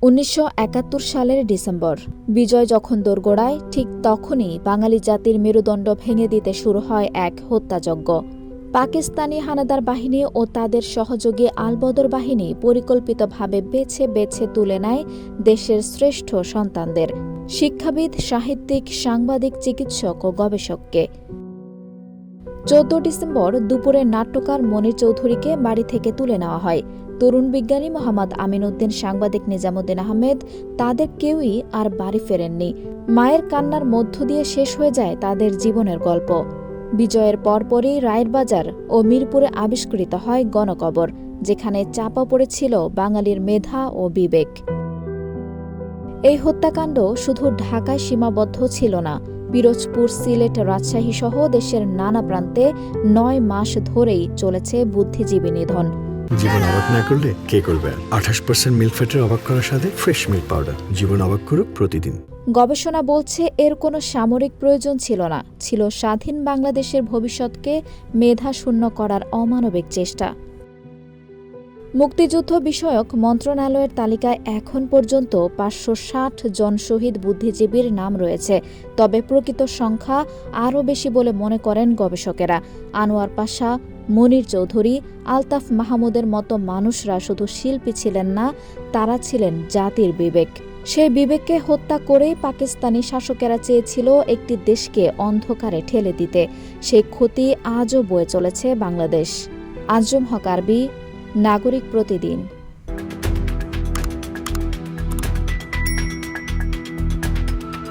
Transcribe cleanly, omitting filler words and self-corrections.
১৯৭১ সালের ডিসেম্বর বিজয় যখন দোরগোড়ায়, ঠিক তখনই বাঙালি জাতির মেরুদণ্ড ভেঙে দিতে শুরু হয় এক হত্যাযজ্ঞ। পাকিস্তানি হানাদার বাহিনী ও তাদের সহযোগী আলবদর বাহিনী পরিকল্পিতভাবে বেছে বেছে তুলে নেয় দেশের শ্রেষ্ঠ সন্তানদের, শিক্ষাবিদ, সাহিত্যিক, সাংবাদিক, চিকিৎসক ও গবেষককে। ১৪ ডিসেম্বর দুপুরে নাট্যকার মনির চৌধুরীকে বাড়ি থেকে তুলে নেওয়া হয়। তরুণ বিজ্ঞানী মোহাম্মদ আমিন উদ্দিন, সাংবাদিক নিজামুদ্দিন আহমেদ, তাদের কেউই আর বাড়ি ফেরেননি। মায়ের কান্নার মধ্য দিয়ে শেষ হয়ে যায় তাদের জীবনের গল্প। বিজয়ের পরপরই রায়েরবাজার ও মিরপুরে আবিষ্কৃত হয় গণকবর, যেখানে চাপা পড়েছিল বাঙালির মেধা ও বিবেক। এই হত্যাকাণ্ড শুধু ঢাকায় সীমাবদ্ধ ছিল না। পিরোজপুর, সিলেট, রাজশাহী সহ দেশের নানা প্রান্তে ৯ মাস ধরেই চলেছে বুদ্ধিজীবী নিধন। জীবন অবাক না করলে কে করবে? ২৮% মিল্ক ফ্যাটের অবাক করার সাথে ফ্রেশ মিল্ক পাউডার। জীবন অবাক করুক প্রতিদিন। গবেষণা বলছে এর কোনো সামরিক প্রয়োজন ছিল না, ছিল স্বাধীন বাংলাদেশের ভবিষ্যৎকে মেধাশূন্য করার অমানবিক চেষ্টা। মুক্তিযুদ্ধ বিষয়ক মন্ত্রণালয়ের তালিকায় এখন পর্যন্ত ৫৬০ জন শহীদ বুদ্ধিজীবীর নাম রয়েছে, তবে প্রকৃত সংখ্যা আরও বেশি বলে মনে করেন গবেষকেরা। আনোয়ার পাশা, মনির চৌধুরী, আলতাফ মাহমুদের মতো মানুষরা শুধু শিল্পী ছিলেন না, তারা ছিলেন জাতির বিবেক। সেই বিবেককে হত্যা করেই পাকিস্তানি শাসকেরা চেয়েছিল একটি দেশকে অন্ধকারে ঠেলে দিতে। সেই ক্ষতি আজও বয়ে চলেছে বাংলাদেশ। আজম হক আরবি, নাগরিক প্রতিদিন।